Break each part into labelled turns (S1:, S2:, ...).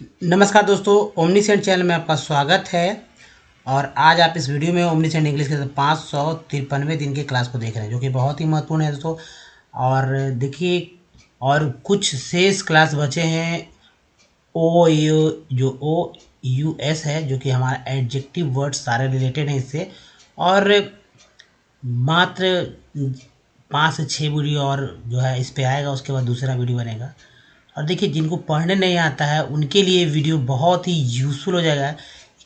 S1: नमस्कार दोस्तों, omniscient channel में आपका स्वागत है। और आज आप इस वीडियो में ओमनीसेंट इंग्लिश के 553वें दिन के क्लास को देख रहे हैं, जो कि बहुत ही महत्वपूर्ण है दोस्तों। और देखिए, और कुछ शेष क्लास बचे हैं। ओ यू जो ओ यू एस है, जो कि हमारा एडजेक्टिव वर्ड सारे रिलेटेड हैं इससे। और मात्र 5 से 6 वीडियो और जो है इस पे आएगा, उसके बाद दूसरा वीडियो बनेगा। और देखिए, जिनको पढ़ने नहीं आता है उनके लिए वीडियो बहुत ही यूज़फुल हो जाएगा।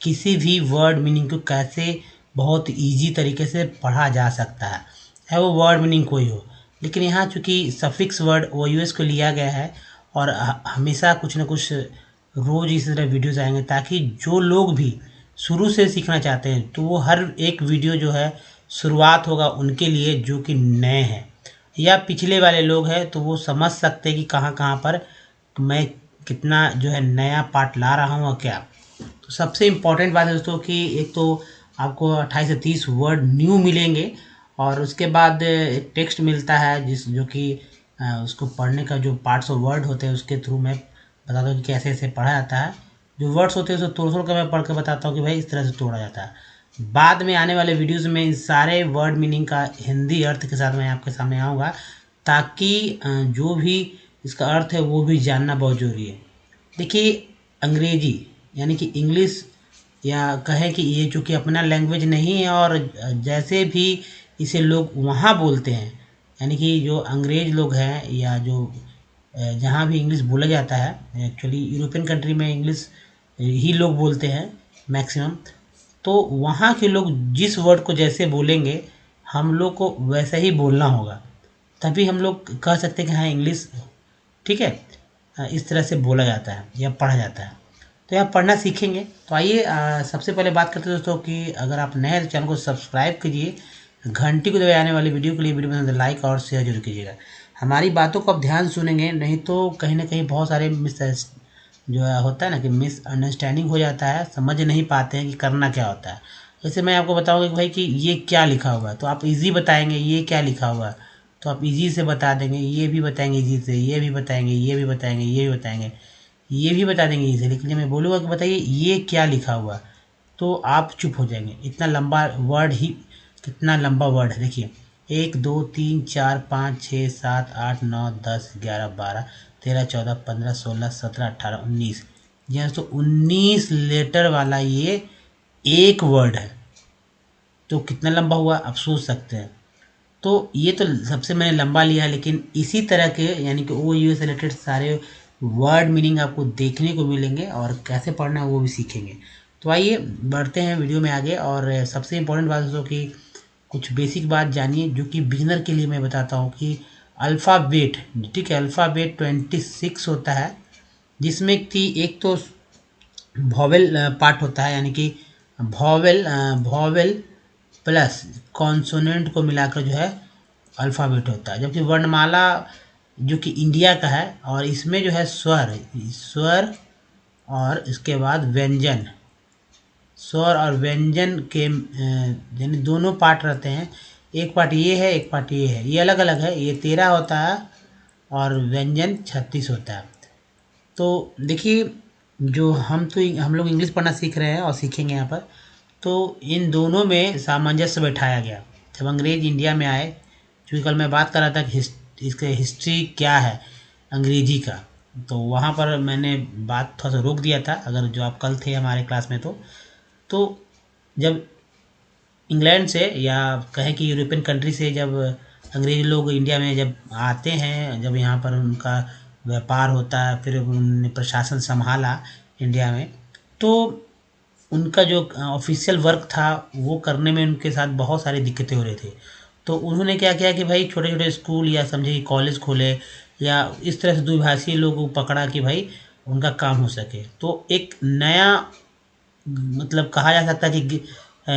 S1: किसी भी वर्ड मीनिंग को कैसे बहुत इजी तरीके से पढ़ा जा सकता है वो वर्ड मीनिंग कोई हो। लेकिन यहाँ चूँकि सफिक्स वर्ड ओ यू एस को लिया गया है, और हमेशा कुछ ना कुछ रोज़ इसी तरह वीडियोज़ आएंगे, ताकि जो लोग भी शुरू से सीखना चाहते हैं तो वो हर एक वीडियो जो है शुरुआत होगा उनके लिए, जो कि नए हैं या पिछले वाले लोग हैं, तो वो समझ सकते हैं कि कहाँ कहाँ पर मैं कितना जो है नया पार्ट ला रहा हूँ और क्या। तो सबसे इम्पोर्टेंट बात है दोस्तों कि एक तो आपको 28 से 30 वर्ड न्यू मिलेंगे, और उसके बाद एक टेक्स्ट मिलता है जो कि उसको पढ़ने का जो पार्ट्स ऑफ वर्ड होते हैं उसके थ्रू मैं बताता हूँ कि कैसे ऐसे पढ़ा जाता है। जो वर्ड्स होते हैं उसको तोड़ तोड़ कर मैं पढ़ के बताता हूँ कि भाई इस तरह से तोड़ा जाता है। बाद में आने वाले वीडियोज़ में इन सारे वर्ड मीनिंग का हिंदी अर्थ के साथ मैं आपके सामने आऊँगा, ताकि जो भी इसका अर्थ है वो भी जानना बहुत ज़रूरी है। देखिए, अंग्रेजी यानी कि इंग्लिश, या कहें कि ये चूँकि अपना लैंग्वेज नहीं है, और जैसे भी इसे लोग वहाँ बोलते हैं, यानी कि जो अंग्रेज लोग हैं या जो जहाँ भी इंग्लिश बोला जाता है, एक्चुअली यूरोपियन कंट्री में इंग्लिश ही लोग बोलते हैं मैक्सिमम। तो वहाँ के लोग जिस वर्ड को जैसे बोलेंगे, हम लोग को वैसा ही बोलना होगा, तभी हम लोग कह सकते हैं कि हाँ इंग्लिश ठीक है। इस तरह से बोला जाता है या पढ़ा जाता है। तो यहाँ पढ़ना सीखेंगे। तो आइए सबसे पहले बात करते हैं दोस्तों कि अगर आप नए हैं तो चैनल को सब्सक्राइब कीजिए, घंटी को दबाए आने वाली वीडियो के लिए वीडियो पसंद लाइक और शेयर जरूर कीजिएगा। हमारी बातों को आप ध्यान सुनेंगे, नहीं तो कहीं ना कहीं बहुत सारे जो है होता है ना कि मिसअंडरस्टैंडिंग हो जाता है, समझ नहीं पाते हैं कि करना क्या होता है। जैसे मैं आपको बताऊंगा कि भाई कि ये क्या लिखा हुआ है, तो आप इजी बताएंगे ये क्या लिखा हुआ है, तो आप इजी से बता देंगे। ये भी बताएंगे इजी से, ये भी बताएंगे, ये भी बताएंगे, ये भी बताएंगे, ये भी बता देंगे इजी से। लेकिन जब मैं बोलूँगा कि बताइए ये क्या लिखा हुआ है, तो आप चुप हो जाएंगे। इतना लंबा वर्ड ही, कितना लंबा वर्ड है देखिए। 1 2 3 4 5 6 7 8 9 10 11 12 13 14 15 16 17 18 19, यह तो 19 लेटर वाला ये एक वर्ड है। तो कितना लंबा हुआ आप सोच सकते हैं। तो ये तो सबसे मैंने लंबा लिया है, लेकिन इसी तरह के यानी कि ओ यू से रिलेटेड सारे वर्ड मीनिंग आपको देखने को मिलेंगे, और कैसे पढ़ना है वो भी सीखेंगे। तो आइए बढ़ते हैं वीडियो में आगे। और सबसे इम्पोर्टेंट बात दोस्तों कि कुछ बेसिक बात जानिए, जो कि बिगिनर के लिए मैं बताता हूँ कि अल्फ़ाबेट, ठीक है, अल्फ़ाबेट 26 होता है, जिसमें कि एक तो वॉवेल पार्ट होता है, यानी कि वॉवेल प्लस कॉन्सोनेंट को मिलाकर जो है अल्फ़ाबेट होता है। जबकि वर्णमाला जो कि इंडिया का है, और इसमें जो है स्वर स्वर और इसके बाद व्यंजन, स्वर और व्यंजन के यानी दोनों पार्ट रहते हैं। एक पार्ट ये है, एक पार्ट ये है, ये अलग अलग है। ये 13 होता है और व्यंजन 36 होता है। तो देखिए, जो हम लोग इंग्लिश पढ़ना सीख रहे हैं और सीखेंगे यहाँ पर, तो इन दोनों में सामंजस्य बैठाया गया। जब अंग्रेज इंडिया में आए, क्योंकि कल मैं बात कर रहा था कि इसके हिस्ट्री क्या है अंग्रेजी का, तो वहाँ पर मैंने बात थोड़ा सा रोक दिया था, अगर जो आप कल थे हमारे क्लास में। तो जब इंग्लैंड से या कहें कि यूरोपियन कंट्री से जब अंग्रेज लोग इंडिया में जब आते हैं, जब यहाँ पर उनका व्यापार होता है, फिर उन्होंने प्रशासन संभाला इंडिया में, तो उनका जो ऑफिशियल वर्क था वो करने में उनके साथ बहुत सारी दिक्कतें हो रही थी। तो उन्होंने क्या किया कि भाई छोटे छोटे स्कूल या समझे कि कॉलेज खोले, या इस तरह से द्विभाषीय लोगों को पकड़ा कि भाई उनका काम हो सके। तो एक नया मतलब कहा जा सकता है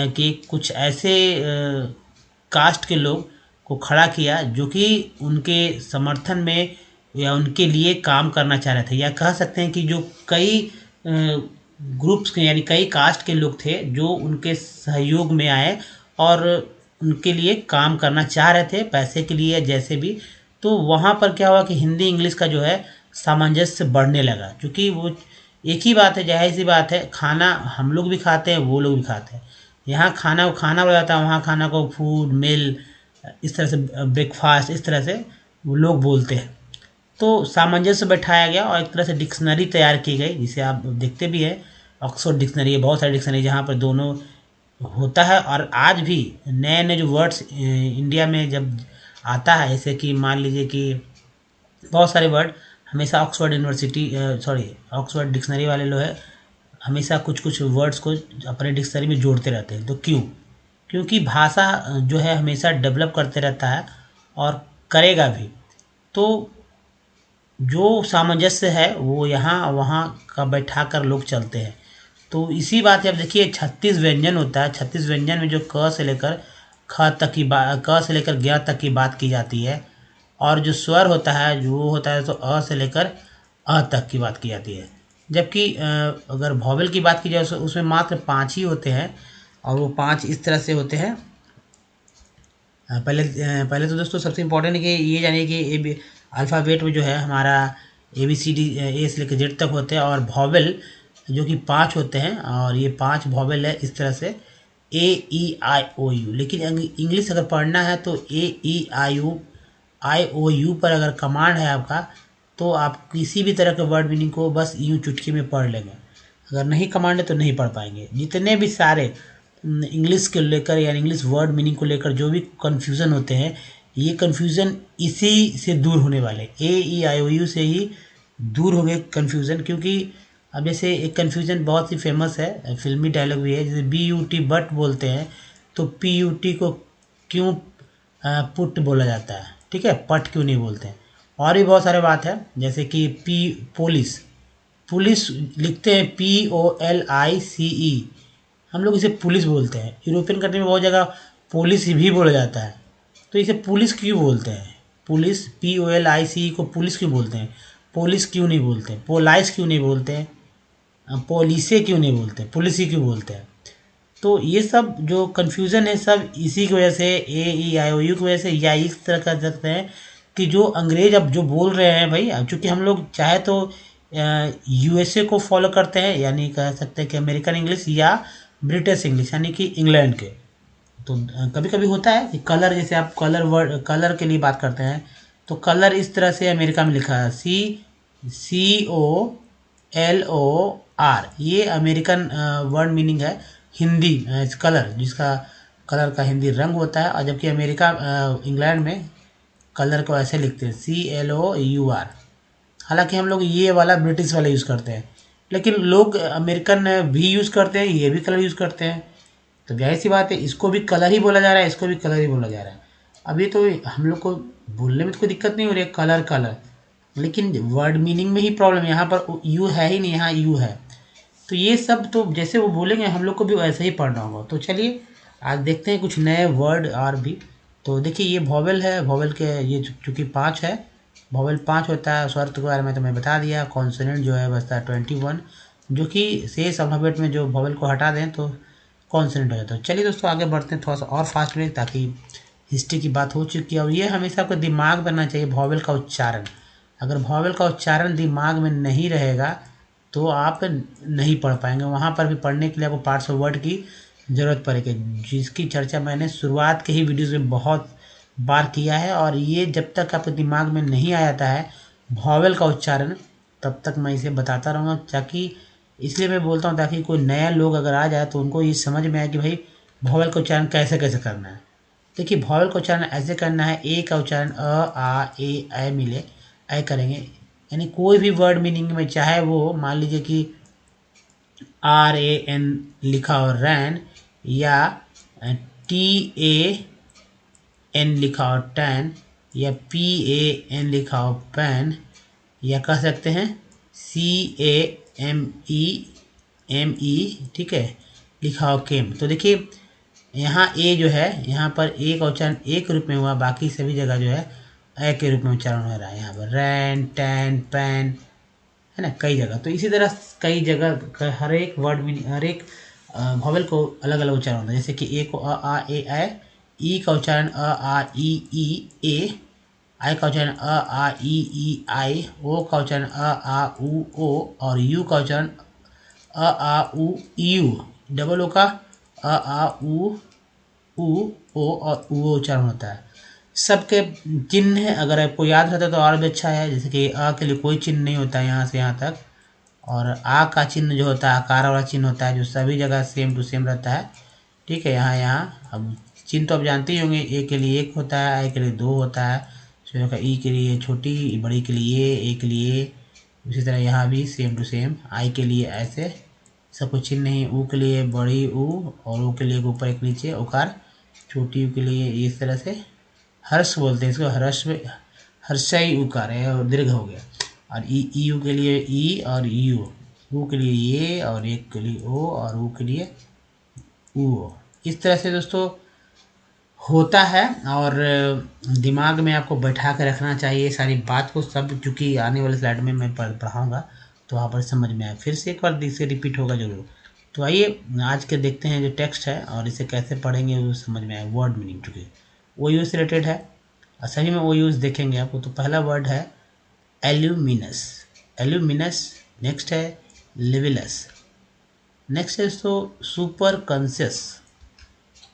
S1: कि कुछ ऐसे कास्ट के लोग को खड़ा किया जो कि उनके समर्थन में या उनके लिए काम करना चाह रहे थे, या कह सकते हैं कि जो कई ग्रुप्स के यानी कई कास्ट के लोग थे जो उनके सहयोग में आए और उनके लिए काम करना चाह रहे थे, पैसे के लिए जैसे भी। तो वहाँ पर क्या हुआ कि हिंदी इंग्लिश का जो है सामंजस्य बढ़ने लगा, क्योंकि वो एक ही बात है, जाहिर सी बात है, खाना हम लोग भी खाते हैं, वो लोग भी खाते हैं। यहाँ खाना को खाना बोला जाता है, वहाँ खाना को फूड मिल, इस तरह से ब्रेकफास्ट, इस तरह से वो लोग बोलते हैं। तो सामंजस्य बैठाया गया और एक तरह से डिक्शनरी तैयार की गई, जिसे आप देखते भी है, ऑक्सफोर्ड डिक्शनरी है, बहुत सारी डिक्शनरी जहाँ पर दोनों होता है। और आज भी नए नए जो वर्ड्स इंडिया में जब आता है, जैसे कि मान लीजिए कि बहुत सारे वर्ड हमेशा Oxford university sorry Oxford dictionary वाले लोग हैं, हमेशा कुछ कुछ वर्ड्स को अपने डिक्शनरी में जोड़ते रहते हैं। तो क्यों? क्योंकि भाषा जो है हमेशा डेवलप करते रहता है और करेगा भी। तो जो सामंजस्य है वो यहाँ वहाँ का बैठा कर लोग चलते हैं। तो इसी बात है, अब देखिए 36 व्यंजन होता है, 36 व्यंजन में जो क से लेकर ख तक की बात, क से लेकर ज्ञ तक की बात की जाती है। और जो स्वर होता है जो वो होता है तो अ से लेकर अ तक की बात की जाती है। जबकि अगर वॉवेल की बात की जाए उसमें मात्र 5 ही होते हैं, और वो 5 इस तरह से होते हैं। पहले तो दोस्तों सबसे इम्पोर्टेंट है कि ये जानिए कि अल्फ़ाबेट में जो है हमारा ABCD ए से लेकर जेड तक होते हैं, और वॉवेल जो कि 5 होते हैं, और ये 5 वॉवेल है इस तरह से A E I O U। लेकिन इंग्लिश अगर पढ़ना है तो AEIO पर अगर कमांड है आपका, तो आप किसी भी तरह के वर्ड मीनिंग को बस यूँ चुटकी में पढ़ लेंगे। अगर नहीं कमांड है तो नहीं पढ़ पाएंगे। जितने भी सारे इंग्लिश को लेकर या इंग्लिश वर्ड मीनिंग को लेकर जो भी कन्फ्यूज़न होते हैं, ये कन्फ्यूज़न इसी से दूर होने वाले, AEIOU से ही दूर होंगे कन्फ्यूज़न। क्योंकि अब जैसे एक कन्फ्यूज़न बहुत ही फेमस है, फिल्मी डायलॉग भी है, जैसे BUT बट बोलते हैं, तो PUT को क्यों पुट बोला जाता है, ठीक है, पट क्यों नहीं बोलते हैं। और भी बहुत सारे बात है, जैसे कि पुलिस, पुलिस लिखते हैं POLICE, हम लोग इसे पुलिस बोलते हैं। यूरोपियन कंट्री में बहुत जगह पुलिस भी बोला जाता है। तो इसे पुलिस क्यों बोलते हैं? पुलिस POLICE को पुलिस क्यों बोलते हैं? पुलिस क्यों नहीं बोलते हैं? पोलाइस क्यों नहीं बोलते हैं? पोलिसे क्यों नहीं बोलते हैं? पुलिस ही क्यों बोलते हैं? तो ये सब जो कन्फ्यूज़न है सब इसी की वजह से, AEIOU की वजह से, या इस तरह कर सकते हैं कि जो अंग्रेज अब जो बोल रहे हैं भाई, अब चूँकि हम लोग चाहे तो USA को फॉलो करते हैं, यानी कह सकते हैं कि अमेरिकन इंग्लिश या ब्रिटिश इंग्लिश यानी कि इंग्लैंड के। तो कभी कभी होता है कि कलर, जैसे आप कलर वर्ड, कलर के लिए बात करते हैं, तो कलर इस तरह से अमेरिका में लिखा है COLOR, ये अमेरिकन वर्ड मीनिंग है। हिंदी कलर, जिसका कलर का हिंदी रंग होता है, और जबकि अमेरिका इंग्लैंड में कलर को ऐसे लिखते हैं CLOUR। हालांकि हम लोग ये वाला ब्रिटिश वाला यूज़ करते हैं, लेकिन लोग अमेरिकन भी यूज़ करते हैं, ये भी कलर यूज़ करते हैं। तो जाहिर सी बात है, इसको भी कलर ही बोला जा रहा है, इसको भी कलर ही बोला जा रहा है। अभी तो हम लोग को बोलने में तो कोई दिक्कत नहीं हो रही है, कलर कलर, लेकिन वर्ड मीनिंग में ही प्रॉब्लम है। यहाँ पर यू है ही नहीं, यहाँ यू है। तो ये सब तो जैसे वो बोलेंगे हम लोग को भी वैसे ही पढ़ना होगा। तो चलिए आज देखते हैं कुछ नए वर्ड और भी। तो देखिए ये वॉवेल है, वॉवेल के ये चूँकि 5 है, वॉवेल 5 होता है। स्वर के बारे में तो मैं बता दिया। कॉन्सोनेंट जो है बचता है 21, जो कि शेष अल्फ़ाबेट में जो वॉवेल को हटा दें तो कॉन्सोनेंट हो जाता है। चलिए दोस्तों आगे बढ़ते हैं थोड़ा सा और फास्ट में, ताकि हिस्ट्री की बात हो चुकी है। और ये हमेशा आपको दिमाग में रखना चाहिए, वॉवेल का उच्चारण। अगर वॉवेल का उच्चारण दिमाग में नहीं रहेगा तो आप नहीं पढ़ पाएंगे। वहाँ पर भी पढ़ने के लिए आपको पार्ट्स ऑफ वर्ड की ज़रूरत पड़ेगी, जिसकी चर्चा मैंने शुरुआत के ही वीडियोज़ में बहुत बार किया है। और ये जब तक आपके दिमाग में नहीं आ जाता है वॉवेल का उच्चारण, तब तक मैं इसे बताता रहूँगा, ताकि इसलिए मैं बोलता हूँ ताकि कोई नया लोग अगर आ जाए तो उनको ये समझ में आए कि भाई वॉवेल का उच्चारण कैसे कैसे करना है। देखिए वॉवेल का उच्चारण ऐसे करना है, ए का उच्चारण A मिले, ऐ करेंगे। यानी कोई भी वर्ड मीनिंग में, चाहे वो मान लीजिए कि RAN लिखा हो रैन, या TAN लिखा हो टैन, या PAN लिखा हो पैन, या कह सकते हैं CAME, ठीक है, लिखा हो केम। तो देखिए यहाँ ए जो है, यहाँ पर ए का उच्चारण ए के रूप में हुआ, बाकी सभी जगह जो है ए के रूप में उच्चारण हो रहा है। यहाँ पर रैन, टैन, पैन, है ना, कई जगह। तो इसी तरह कई जगह हर एक वर्ड में, हर एक वॉवेल को अलग अलग उच्चारण होता है। जैसे कि ए को अ आ ए ऐ, ई का उच्चारण अ आ ई ई ए, आई का उच्चारण अ आ ई आई, ओ का उच्चारण अ आ उ ओ, और यू का उच्चारण अ आ उ यू। डबल ओ का अ आ उ ओ और उ उच्चारण होता है। सबके चिन्ह है, अगर आपको याद रहता है तो और भी अच्छा है। जैसे कि अ के लिए कोई चिन्ह नहीं होता है यहाँ से यहाँ तक, और आ का चिन्ह जो होता है आकार वाला चिन्ह होता है, जो सभी जगह सेम टू सेम रहता है। ठीक है, यहाँ अब चिन्ह तो आप जानते ही होंगे, ए के लिए एक होता है, आई के लिए दो होता है, फिर का ई के लिए छोटी, बड़ी के लिए ए के लिए, उसी तरह यहाँ भी सेम टू सेम आई के लिए ऐसे सब कुछ चिन्ह नहीं। ऊ के लिए बड़ी ऊ, और ऊ के लिए एक ऊपर एक नीचे उकार, छोटी ऊ के लिए इस तरह से हर्ष बोलते हैं इसको, हर्ष में हर्षई उकार है और दीर्घ हो गया। और ई यू के लिए ई और यू, ऊ के लिए ये, और एक के लिए ओ, और ऊ के लिए ऊ। इस तरह से दोस्तों होता है, और दिमाग में आपको बैठा के रखना चाहिए सारी बात को सब, चूँकि आने वाले स्लाइड में मैं पढ़ाऊँगा तो वहाँ पर समझ में आए। फिर से एक बार इसे रिपीट होगा जरूर। तो आइए आज के देखते हैं जो टेक्स्ट है और इसे कैसे पढ़ेंगे वो समझ में आए। वर्ड मीनिंग, चूँकि वो यूज से रिलेटेड है और सही में वो यूज देखेंगे आपको। तो पहला वर्ड है एल्यूमिनस, एल्यूमिनस। नेक्स्ट है लेविलस। नेक्स्ट है दोस्तों super conscious.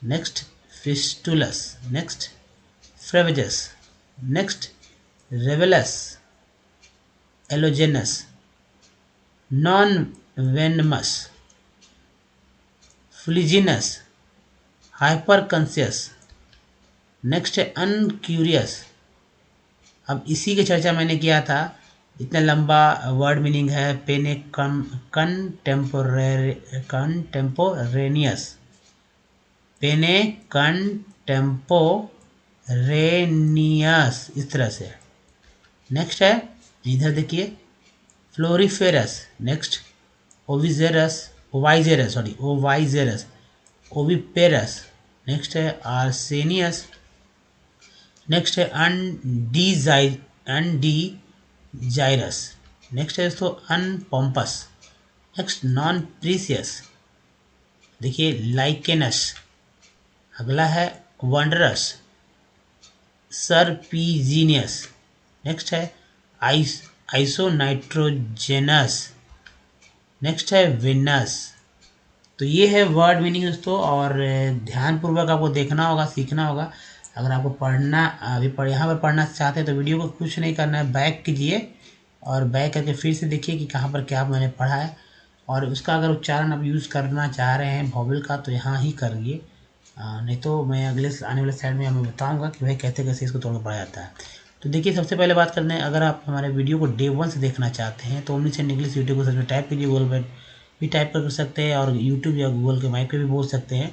S1: Next fistulous. Next frevejous. Next revelous, allogenous, non venomous, fuliginous, hyper conscious. Next है अनक्यूरियस। अब इसी की चर्चा मैंने किया था, इतना लंबा वर्ड मीनिंग है। पेने कंटेम्पोरेनियस, पेने कंटेम्पोरेनियस, इस तरह से। नेक्स्ट है इधर देखिए floriferous. Next ovigerous, ovigerous sorry ovigerous, oviparous. Next है आर्सेनियस। नेक्स्ट है अनडीजाइरस। नेक्स्ट है दोस्तों अनपॉम्पस। नेक्स्ट नॉन प्रीसियस, देखिए लाइकेनस। अगला है वंडरस, सरपीजीनियस। नेक्स्ट है आइसोनाइट्रोजेनस। नेक्स्ट है विनस। तो ये है वर्ड मीनिंग दोस्तों, और ध्यानपूर्वक आपको देखना होगा, सीखना होगा। अगर आपको पढ़ना अभी यहाँ पर पढ़ना चाहते हैं तो वीडियो को कुछ नहीं करना है, बैक कीजिए और बैक करके फिर से देखिए कि कहाँ पर क्या मैंने पढ़ा है, और उसका अगर उच्चारण आप यूज़ करना चाह रहे हैं वॉवेल का तो यहाँ ही करिए। नहीं तो मैं अगले आने वाले साइड में हमें बताऊँगा कि भाई कैसे कैसे इसको तोड़ पढ़ा जाता है। तो देखिए सबसे पहले बात करते हैं, अगर आप हमारे वीडियो को डे 1 से देखना चाहते हैं तो ओमनी इंग्लिश वीडियो को सबसे टाइप कीजिए, गूगल पर भी टाइप कर सकते हैं और यूट्यूब या गूगल के माइक पे भी बोल सकते हैं।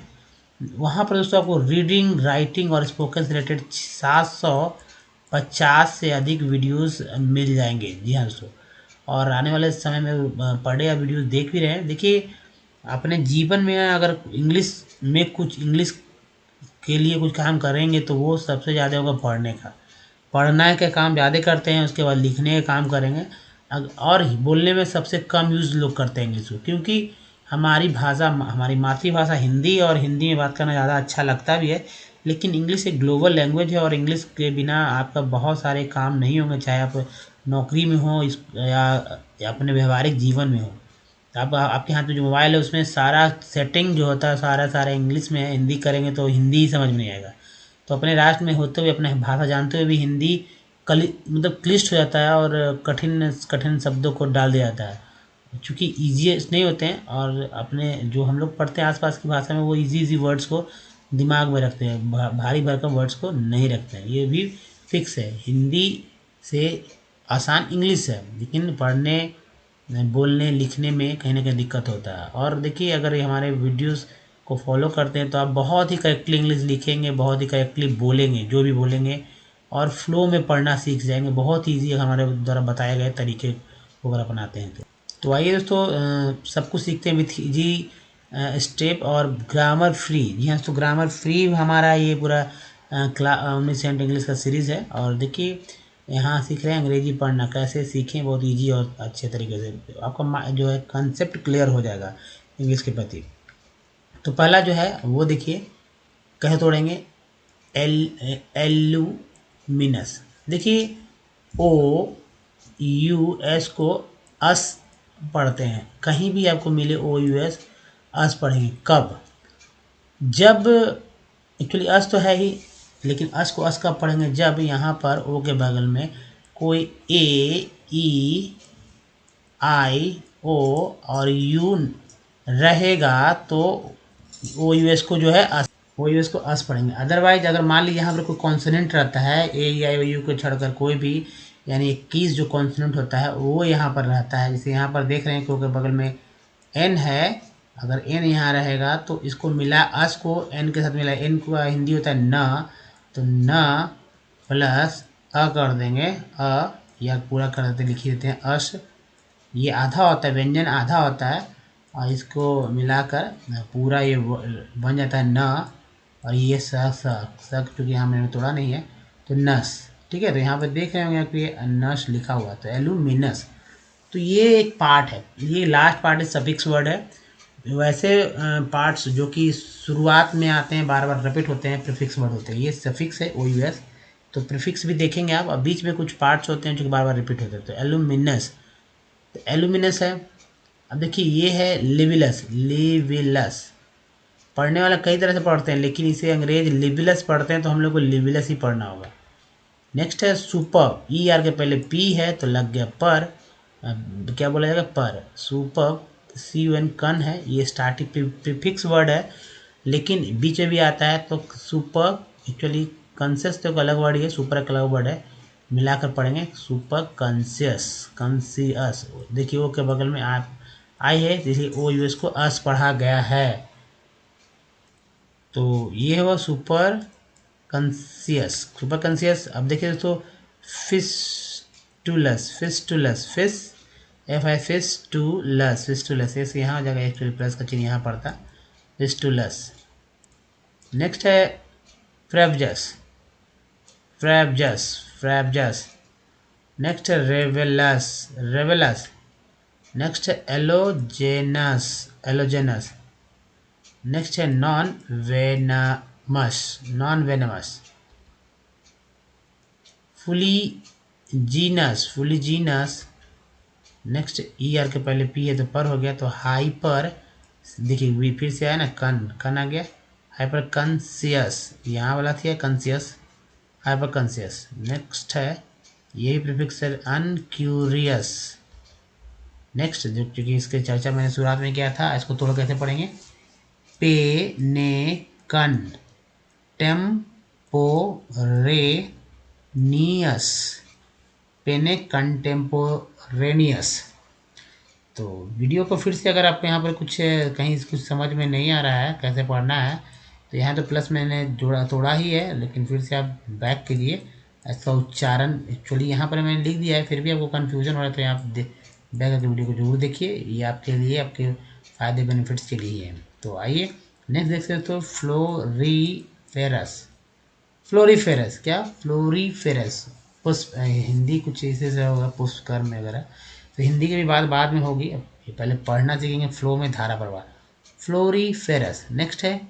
S1: वहाँ पर दोस्तों आपको रीडिंग, राइटिंग और स्पोकन से रिलेटेड 750 से अधिक वीडियोस मिल जाएंगे। जी हाँ दोस्तों, और आने वाले समय में पढ़े या वीडियो देख भी रहे हैं। देखिए अपने जीवन में अगर इंग्लिश में कुछ इंग्लिश के लिए कुछ काम करेंगे तो वो सबसे ज़्यादा होगा पढ़ने का। पढ़ना के काम ज़्यादा करते हैं, उसके बाद लिखने का काम करेंगे। और बोलने में सबसे कम यूज़ लोग करते हैं इंग्लिश को, क्योंकि हमारी भाषा, हमारी मातृभाषा हिंदी, और हिंदी में बात करना ज़्यादा अच्छा लगता भी है। लेकिन इंग्लिश एक ग्लोबल लैंग्वेज है और इंग्लिश के बिना आपका बहुत सारे काम नहीं होंगे, चाहे आप नौकरी में हो या अपने व्यवहारिक जीवन में हो। आप आपके हाथ में जो मोबाइल है उसमें सारा सेटिंग जो होता है सारा इंग्लिश में है। हिंदी करेंगे तो हिंदी ही समझ में नहीं आएगा। तो अपने राष्ट्र में होते हुए, अपने भाषा जानते हुए भी हिंदी मतलब क्लिष्ट हो जाता है और कठिन कठिन शब्दों को डाल दिया जाता है, चूँकि ईजीएस्ट नहीं होते हैं। और अपने जो हम लोग पढ़ते हैं आसपास की भाषा में वो इजी वर्ड्स को दिमाग में रखते हैं, भारी भरकम वर्ड्स को नहीं रखते हैं। ये भी फिक्स है, हिंदी से आसान इंग्लिश है, लेकिन पढ़ने, बोलने, लिखने में कहीं ना कहीं दिक्कत होता है। और देखिए अगर ये हमारे वीडियोस को फॉलो करते हैं तो आप बहुत ही करेक्टली इंग्लिश लिखेंगे, बहुत ही करेक्टली बोलेंगे, जो भी बोलेंगे, और फ्लो में पढ़ना सीख जाएंगे। बहुत ईजी हमारे द्वारा बताए गए तरीके को अगर अपनाते हैं तो आइए दोस्तों सब कुछ सीखते हैं विथ ईजी स्टेप और ग्रामर फ्री। जी हाँ, तो ग्रामर फ्री हमारा ये पूरा ओमनीसेंट इंग्लिश का सीरीज़ है। और देखिए यहाँ सीख रहे हैं अंग्रेजी पढ़ना कैसे सीखें, बहुत इजी और अच्छे तरीके से। आपका जो है कंसेप्ट क्लियर हो जाएगा इंग्लिश के प्रति। तो पहला जो है वो देखिए, कहे तोड़ेंगे एल्यूमिनस। देखिए ओ यू एस को अस पढ़ते हैं, कहीं भी आपको मिले ओ यू एस अस पढ़ेंगे कब, जब एक्चुअली अस तो है ही, लेकिन अस को अस कब पढ़ेंगे, जब यहाँ पर ओ के बगल में कोई ए ई आई ओ और यू रहेगा तो ओ यू एस को जो है अस, ओ यू एस को अस पढ़ेंगे। अदरवाइज अगर मान लीजिए यहाँ पर कोई कॉन्सोनेंट रहता है ए ई आई ओ यू को छोड़कर कोई भी, यानी 21 जो कॉन्सोनेंट होता है वो यहाँ पर रहता है, जैसे यहाँ पर देख रहे हैं क्योंकि बगल में एन है, अगर एन यहाँ रहेगा तो इसको मिला अस को एन के साथ मिला, एन का हिंदी होता है न, तो न प्लस अ कर देंगे अ, या पूरा कर देते लिख देते हैं अस, ये आधा होता है, व्यंजन आधा होता है और इसको मिलाकर पूरा ये बन जाता है न, और ये स क्योंकि यहाँ मैंने तोड़ा नहीं है तो नस, ठीक है। तो यहाँ पे देख रहे होंगे कि नस लिखा हुआ तो एल्यूमिनस, तो ये एक पार्ट है, ये लास्ट पार्ट है सफिक्स वर्ड है। वैसे पार्ट्स जो कि शुरुआत में आते हैं बार बार रिपीट होते हैं प्रीफिक्स वर्ड होते हैं, ये सफिक्स है ओ यू एस, तो प्रीफिक्स भी देखेंगे आप, और बीच में कुछ पार्ट्स होते हैं जो कि बार बार रिपीट होते हैं, तो एल्यूमिनस, तो एल्यूमिनस है। अब देखिए ये है लिविलस, लिविलस पढ़ने वाला कई तरह से पढ़ते हैं, लेकिन इसे अंग्रेज लिविलस पढ़ते हैं तो हम लोग को लिविलस ही पढ़ना होगा। नेक्स्ट है सुपर, ई आर के पहले पी है तो लग गया पर, क्या बोला जाएगा पर, सुपर, सी यू एन कन है, ये स्टार्टिंग प्रीफिक्स वर्ड है, लेकिन बीच में भी आता है तो सुपर एक्चुअली कॉन्शियस तो एक अलग वर्ड है, सुपर एक अलग वर्ड है, मिलाकर पढ़ेंगे सुपर कॉन्शियस, कॉन्शियस। देखिए ओ के बगल में आप आई है, जैसे ओ यू एस को अस पढ़ा गया है, तो ये है वो सुपर कंसियस, सुपर कंसियस। अब देखिए दोस्तों फिस्टुलस, फिस्टुलस, फिस एफ आई फिस्टुलस, फिस्टुलस ऐसे यहाँ हो जाएगा, एक्चुअली प्लस का चिन्ह यहाँ पड़ता, फिस्टुलस। नेक्स्ट है फ्रेबजस, फ्रेबजस, फ्रेबजस। नेक्स्ट है रेवेलस, रेवेलस। नेक्स्ट है एलोजेनस, एलोजेनस। नेक्स्ट है non venomous, non venomous. Fuliginous, fuliginous. Next E R के पहले पी है तो पर हो गया, तो हाइपर, देखिए फिर से आया ना कन, कन आ गया, हाइपर कंसियस, यहाँ वाला थी कंसियस, हाइपर कंसियस। नेक्स्ट है यही प्रीफिक्स है अनक्यूरियस। नेक्स्ट जो क्योंकि इसके चर्चा मैंने शुरुआत में किया था, इसको थोड़ा कैसे पढ़ेंगे, पे ने कन टेम्पोरेनियस, पेने कंटेम्पोरेनियस। तो वीडियो को फिर से अगर आपको यहाँ पर कुछ कहीं कुछ समझ में नहीं आ रहा है कैसे पढ़ना है, तो यहाँ तो प्लस मैंने जोड़ा तोड़ा ही है, लेकिन फिर से आप बैक कीजिए, इसका उच्चारण एक्चुअली यहाँ पर मैंने लिख दिया है, फिर भी आपको कन्फ्यूजन हो रहा है तो यहाँ बैक करके वीडियो को जरूर देखिए, ये आपके लिए आपके फ़ायदे बेनिफिट्स के लिए है। तो आइए नेक्स्ट देख सकते हो फ्लोरीफेरस, फ्लोरीफेरस क्या, फ्लोरीफेरस पुष्प, हिंदी कुछ ऐसे से होगा पुष्पकर्म वगैरह, तो हिंदी की भी बात बाद में होगी, अब ये पहले पढ़ना सीखेंगे, फ्लो में धारा प्रवाह, फ्लोरीफेरस। नेक्स्ट है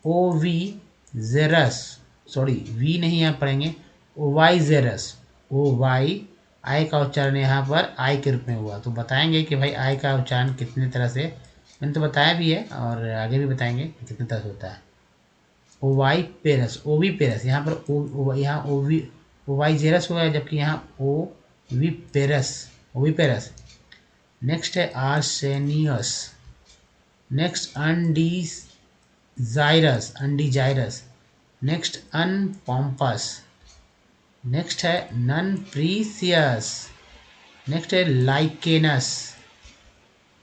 S1: ओवी जेरस, सॉरी वी नहीं यहाँ पढ़ेंगे, ओवाई जेरस, ओ वाई, आई का उच्चारण यहाँ पर आई के रूप में हुआ, तो बताएंगे कि भाई आई का उच्चारण कितने तरह से, मैंने तो बताया भी है और आगे भी बताएंगे कितने तरह से होता है। ओवाई पेरस, ओवी पेरस, यहाँ पर यहाँ ओवी, ओवाई जेरस हुआ है, जबकि यहाँ ओ वी पेरस, ओवी पेरस। नेक्स्ट है arsenious. Next undesirous, undesirous. Next unpompous. Next है नन प्रीसियस। नेक्स्ट है लाइकेनस।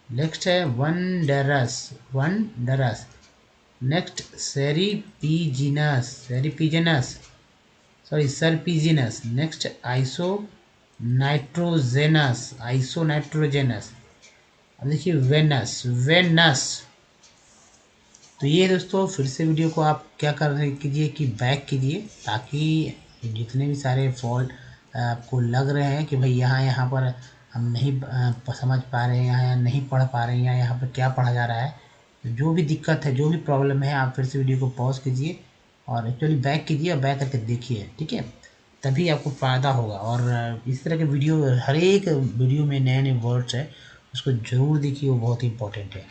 S1: नेक्स्ट है wondrous, wondrous. Next serpiginous, serpiginous, sorry serpiginous. Next iso nitrogenous, iso nitrogenous. अब देखिए वेनस, वेनस। तो ये दोस्तों फिर से वीडियो को आप क्या कर रहे कीजिए कि बैक कीजिए, ताकि जितने भी सारे फॉल्ट आपको लग रहे हैं कि भाई यहाँ पर हम नहीं समझ पा रहे हैं, यहाँ नहीं पढ़ पा रहे हैं, यहाँ पर क्या पढ़ा जा रहा है, जो भी दिक्कत है जो भी प्रॉब्लम है, आप फिर से वीडियो को पॉज कीजिए और एक्चुअली बैक कीजिए और बैक करके देखिए, ठीक है। तभी आपको फ़ायदा होगा। और इस तरह के वीडियो, हर एक वीडियो में नए नए वर्ड्स है, उसको ज़रूर देखिए, वो बहुत ही इंपॉर्टेंट है।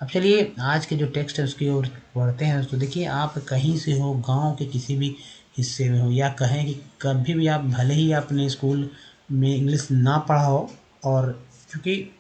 S1: अब चलिए आज के जो टेक्स्ट है उसकी ओर बढ़ते हैं। तो देखिए, आप कहीं से हो, गांव के किसी भी हिस्से में हो, या कहें कि कभी भी आप, भले ही आपने स्कूल में इंग्लिश ना पढ़ा हो, और क्योंकि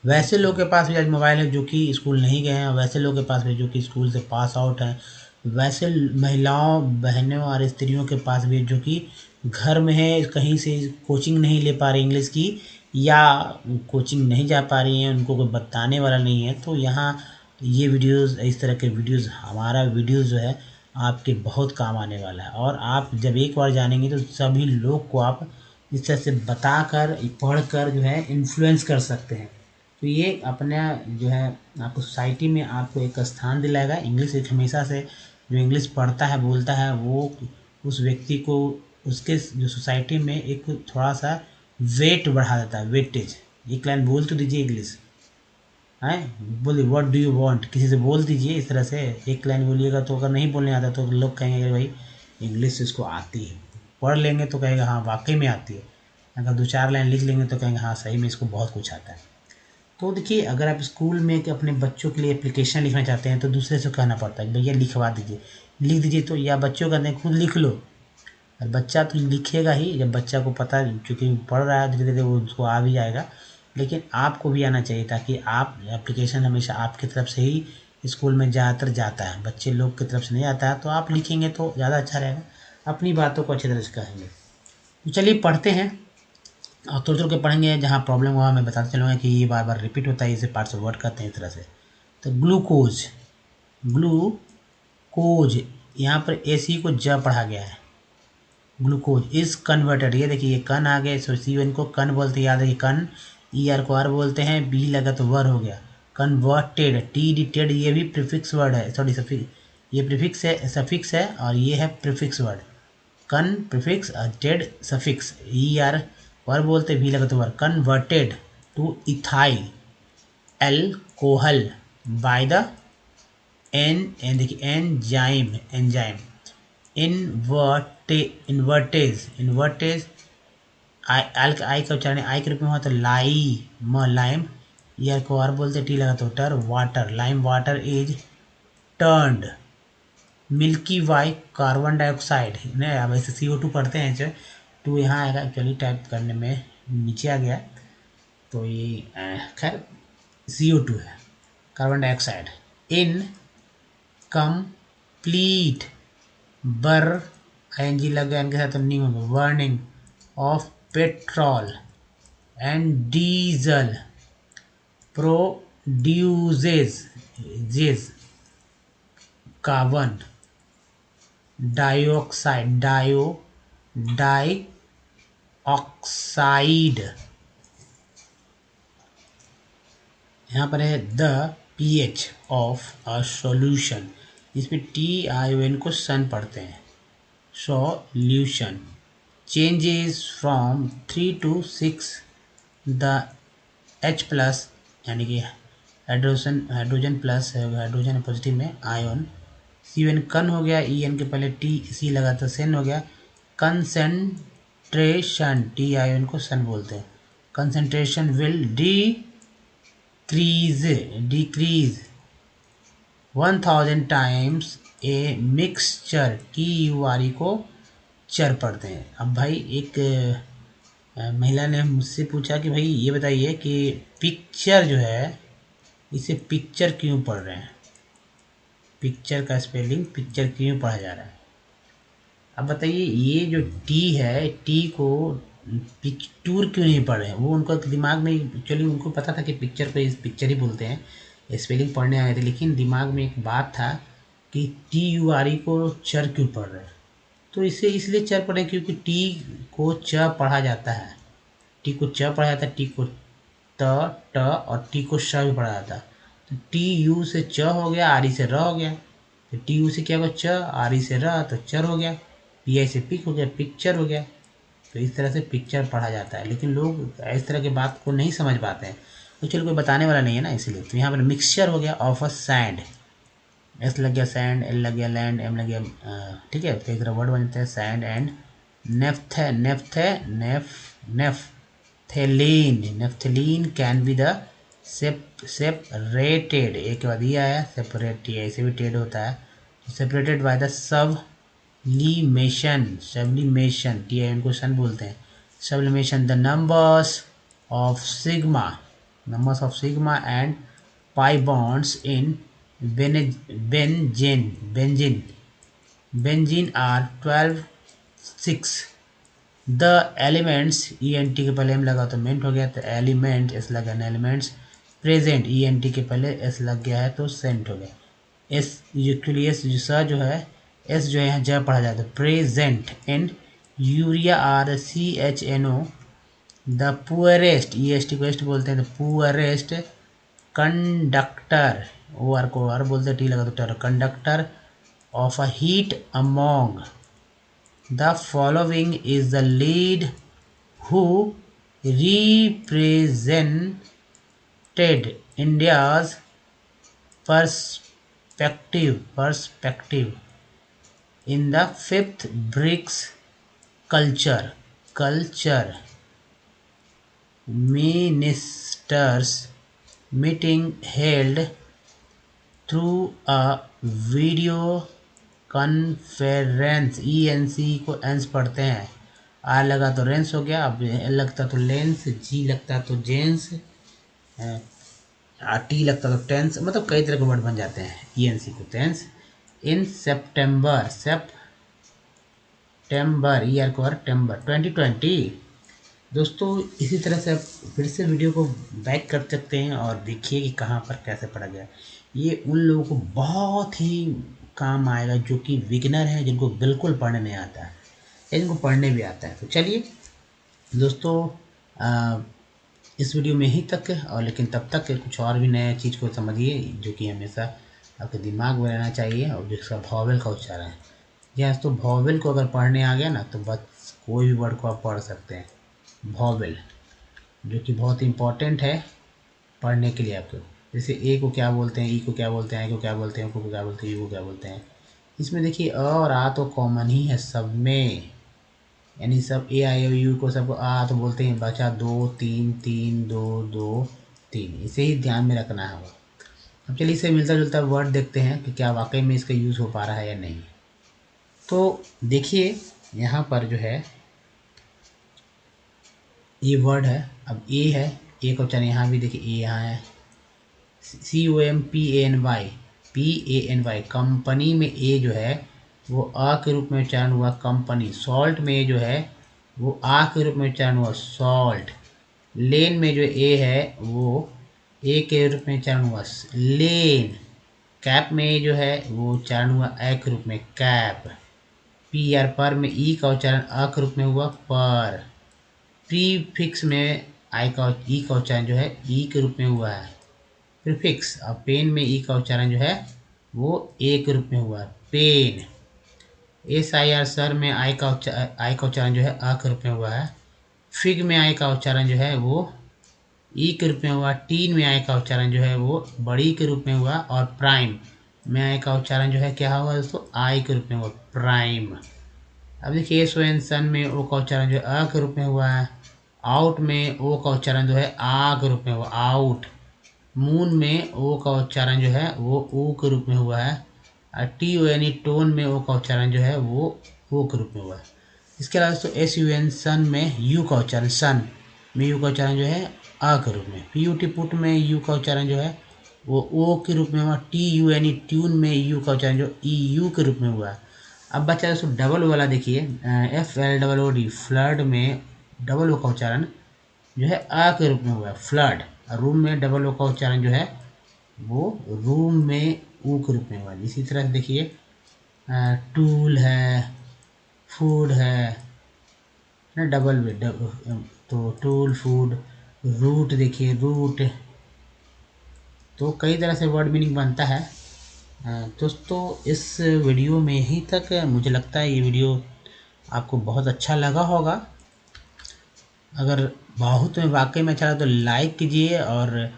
S1: वैसे लोग के पास भी आज मोबाइल है जो कि स्कूल नहीं गए हैं, और वैसे लोग के पास भी जो कि स्कूल से पास आउट हैं, वैसे महिलाओं, बहनों और स्त्रियों के पास भी जो कि घर में है, कहीं से कोचिंग नहीं ले पा रही इंग्लिश की, या कोचिंग नहीं जा पा रही हैं, उनको कोई बताने वाला नहीं है। तो यहाँ ये वीडियोस, इस तरह के वीडियोस, हमारा वीडियोस जो है आपके बहुत काम आने वाला है। और आप जब एक बार जानेंगे तो सभी लोग को आप इस तरह से बताकर, पढ़कर जो है इन्फ्लुएंस कर सकते हैं। तो ये अपना जो है आपको सोसाइटी में आपको एक स्थान दिलाएगा। इंग्लिश एक हमेशा से, जो इंग्लिश पढ़ता है, बोलता है, वो उस व्यक्ति को उसके जो सोसाइटी में एक थोड़ा सा वेट बढ़ा देता है, वेटेज। एक लाइन बोल तो दीजिए इंग्लिश, हैं, बोलिए व्हाट डू यू वांट, किसी से बोल दीजिए इस तरह से। एक लाइन बोलिएगा तो अगर नहीं बोलने आता तो लोग कहेंगे कि भाई इंग्लिश इसको आती है। पढ़ लेंगे तो कहेगा हाँ वाकई में आती है। अगर 2-4 लाइन लिख लेंगे तो कहेंगे हाँ सही में इसको बहुत कुछ आता है। तो देखिए, अगर आप स्कूल में कि अपने बच्चों के लिए एप्लीकेशन लिखना चाहते हैं तो दूसरे से कहना पड़ता है भैया लिखवा दीजिए, लिख दीजिए। तो या बच्चों कहते हैं खुद लिख लो, और बच्चा तो लिखेगा ही जब बच्चा को पता, क्योंकि पढ़ रहा है, धीरे धीरे वो उसको आ भी जाएगा। लेकिन आपको भी आना चाहिए, ताकि आप, एप्लीकेशन हमेशा आपकी तरफ से ही स्कूल में ज़्यादातर जाता है, बच्चे लोग की तरफ से नहीं आता है। तो आप लिखेंगे तो ज़्यादा अच्छा रहेगा, अपनी बातों को अच्छी तरह से कहेंगे। तो चलिए पढ़ते हैं, और थोड़ी थोड़ी के पढ़ेंगे। जहाँ प्रॉब्लम हुआ मैं बताते चलूँगा कि ये बार बार रिपीट होता है, इसे पार्ट्स ऑफ वर्ड करते हैं इस तरह से। तो ग्लूकोज, ग्लूकोज, यहाँ पर एसी को ज पढ़ा गया है। ग्लूकोज इज कन्वर्टेड, ये देखिए ये कन आ गया, सो सी वन को कन बोलते हैं, याद है कि कन, ई आर को आर बोलते हैं, बी लगा तो वर हो गया। कन्वर्टेड, टी डी टेड, ये भी प्रीफिक्स वर्ड है, सॉरी सफिक्स, ये प्रीफिक्स है, सफिक्स है, और ये है prefix word. Con prefix, ted suffix, E R वर बोलते, भी लगा तो वर। Converted to ethyl alcohol by the एन देखिए एंजाइम, एंजाइम इन्वर्टेज आई का उच्चारण आई के रूप में हुआ तो लाइम, ईयर को आर बोलते, टी लगा तो ter, water, lime water is turned milky by carbon dioxide. नहीं, अब ऐसे CO2 पढ़ते हैं, जो 2 यहाँ आएगा, एक्चुअली टाइप करने में नीचे आ गया, तो ये खैर CO2 है, कार्बन डाइऑक्साइड। इन कंप्लीट, बर ING लग गया इनके साथ तो नहीं होगा, burning of petrol and diesel produces carbon dioxide, dioxide. यहाँ पर है the pH of a solution, इसमें TION को सन पढ़ते हैं, solution changes from 3 to 6, the H plus, यानी कि हाइड्रोजन प्लस, हाइड्रोजन पॉजिटिव में आयन, CN कन हो गया, EN के पहले TC लगा तो सेन हो गया। कंसेंट्रेशन, TION को सन बोलते हैं, concentration will decrease 1000 times a mixture, TURE को चर पढ़ते हैं। अब भाई एक महिला ने मुझसे पूछा कि भाई ये बताइए कि पिक्चर जो है, इसे पिक्चर क्यों पढ़ रहे हैं, पिक्चर का स्पेलिंग पिक्चर क्यों पढ़ा जा रहा है। अब बताइए, ये जो टी है, टी को पिक्चर क्यों नहीं पढ़ रहे हैं। वो उनका दिमाग में, एक्चुअली उनको पता था कि पिक्चर को इस पिक्चर ही बोलते हैं, स्पेलिंग पढ़ने आए थे, लेकिन दिमाग में एक बात था कि TURE को चर क्यों पढ़ रहे हैं। तो इसे इसलिए चर पढ़े क्योंकि टी को च पढ़ा जाता है, टी को च पढ़ा जाता है, टी को ट और टी को श भी पढ़ा जाता है। तो TU से च हो गया, RE से र हो गया, तो TU से क्या होगा च, RE से र, तो चर हो गया, PI से पिक हो गया, पिक्चर हो गया। तो इस तरह से पिक्चर पढ़ा जाता है, लेकिन लोग इस तरह की बात को नहीं समझ पाते हैं, तो चलो कोई बताने वाला नहीं है ना, इसलिए। तो यहाँ पर मिक्सचर हो गया ऑफ अ सैंड, S लग गया सैंड, L लग गया लैंड, M लग गया, ठीक है, तो एक तरह वर्ड बन जाता है sand and naphthalene can be the separated, एक के बाद ये आया सेपरेट, ऐसे भी टेड होता है, separated by the sublimation T I उनको सन बोलते हैं, sublimation the numbers of sigma and pi bonds in benzene are 12 6। The elements E N T के पहले एम लगा तो मेंट हो गया, तो एलिमेंट एस लगा ना, elements present E N T के पहले एस लग गया है तो सेंट हो गया। एस एक्चुअली एस जो है एस जो है यहाँ जय पढ़ा जाता है, present in urea R C H N O the poorest, E S T को एस्ट बोलते हैं, the poorest conductor, O R को आर बोलते हैं, टी लगा तो conductor of a heat among the following is the lead who represented India's perspective in the fifth BRICS culture ministers meeting held through a video conference. E N C को ence पढ़ते हैं, are लगा तो Reigns हो गया, अब L लगता तो लेंस, जी लगता तो जेंस, टी लगता तो टेंस, मतलब कई तरह के वर्ड बन जाते हैं ई एन सी को tense. In September E R को आर टेम्बर 2020। दोस्तों इसी तरह से आप फिर से वीडियो को बैक कर सकते हैं और देखिए कि कहाँ पर कैसे पढ़ा गया। ये उन लोगों को बहुत ही काम आएगा जो कि बिगिनर है, जिनको बिल्कुल पढ़ने नहीं आता है या जिनको पढ़ने भी आता है। तो चलिए दोस्तों इस वीडियो में ही तक, और लेकिन तब तक कुछ और भी नया चीज़ को समझिए जो कि हमेशा आपके दिमाग में रहना चाहिए, और जिसका वॉवेल का उच्चारण है। यस, तो वॉवेल को अगर पढ़ने आ गया ना तो बस कोई भी वर्ड को आप पढ़ सकते हैं। वॉवेल जो कि बहुत इंपॉर्टेंट है पढ़ने के लिए आपको, जैसे ए को क्या बोलते हैं, ई को क्या बोलते हैं, आई को क्या बोलते हैं, को क्या बोलते हैं, यू को क्या बोलते हैं। इसमें देखिए अ और आ तो कॉमन ही है सब में, यानी सब ए आई यू को सबको आ तो बोलते हैं, बचा 2 3 3 2 2 3, इसे ही ध्यान में रखना है। अब चलिए इसे मिलता जुलता वर्ड देखते हैं कि क्या वाकई में इसका यूज़ हो पा रहा है या नहीं। तो देखिए यहाँ पर जो है ये वर्ड है, अब ए है, ए को चलिए यहाँ भी देखिए ए यहाँ है, COMPANY कंपनी में ए जो है वो आ के रूप में उच्चारण हुआ कंपनी। सॉल्ट में ए जो है वो आ के रूप में उच्चारण हुआ सॉल्ट। लेन में जो ए है वो ए के रूप में उच्चारण हुआ लेन। कैप में ए जो है वो उच्चारण हुआ ए के रूप में कैप। PR पर में ई का उच्चारण अ के रूप में हुआ पर। प्रीफिक्स में आई का ई का उच्चारण जो है ई के रूप में हुआ है प्रीफिक्स। और पेन में ई का उच्चारण जो है वो ए के रूप में हुआ है पेन। SIR सर में आई का उच्चारण जो है अ के रूप में हुआ है। फिग में आई का उच्चारण जो है वो ई के रूप में हुआ। टीन में आई का उच्चारण जो है वो बड़ी के रूप में हुआ। और प्राइम में आई का उच्चारण जो है क्या हुआ दोस्तों, आई के रूप में हुआ प्राइम। अब देखिए SON सन में ओ का उच्चारण जो है अ के रूप में हुआ है। आउट में ओ का उच्चारण जो है आ के रूप में हुआ आउट। मून में ओ का उच्चारण जो है वो ओ के रूप में हुआ है। TO यानी टोन में ओ का उच्चारण जो है वो ओ के रूप में हुआ है। इसके अलावा दोस्तों SUN सन में यू का उच्चारण सन में यू का उच्चारण जो है आ के रूप में। PUT पुट में यू का उच्चारण जो है वो ओ के रूप में हुआ। TU यानी ट्यून में यू का उच्चारण जो EU के रूप में हुआ है। अब बच्चा दोस्तों डबल वाला देखिए FLOOD फ्लड में डबल ओ का उच्चारण जो है आ के रूप में हुआ है फ्लड। रूम में डबल ओ का उच्चारण जो है वो रूम में ऊ के रूप में हुआ है। इसी तरह से देखिए टूल है, फूड है ना, डबल में तो टूल फूड। रूट देखिए रूट, तो कई तरह से वर्ड मीनिंग बनता है। दोस्तों इस वीडियो में ही तक, मुझे लगता है ये वीडियो आपको बहुत अच्छा लगा होगा। अगर बहुत में वाकई में अच्छा लगा तो लाइक कीजिए और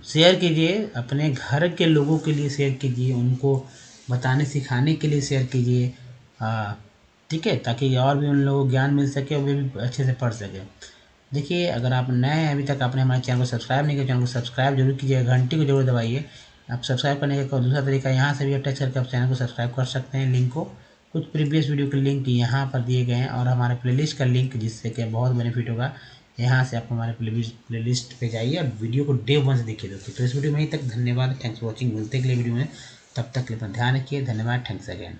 S1: शेयर कीजिए, अपने घर के लोगों के लिए शेयर कीजिए, उनको बताने सिखाने के लिए शेयर कीजिए। ठीक है, ताकि और भी उन लोगों को ज्ञान मिल सके और वे भी अच्छे से पढ़ सकें। देखिए, अगर आप नए हैं, अभी तक आपने हमारे चैनल को सब्सक्राइब नहीं किया, चैनल को सब्सक्राइब जरूर कीजिएगा, घंटी को जरूर दबाइए। आप सब्सक्राइब करने का दूसरा तरीका, यहाँ से भी टच करके आप चैनल को सब्सक्राइब कर सकते हैं। लिंक को, कुछ प्रीवियस वीडियो के लिंक यहाँ पर दिए गए हैं और हमारे प्लेलिस्ट का लिंक, जिससे कि बहुत बेनिफिट होगा। यहाँ से आप हमारे प्लेलिस्ट पे जाइए और वीडियो को डे 1 से देखिए दोस्तों। तो इस वीडियो में यहीं तक, धन्यवाद, थैंक्स फॉर वॉचिंग। मिलते हैं अगले वीडियो में, तब तक के लिए अपना ध्यान रखिए। धन्यवाद, थैंक्स अगेन।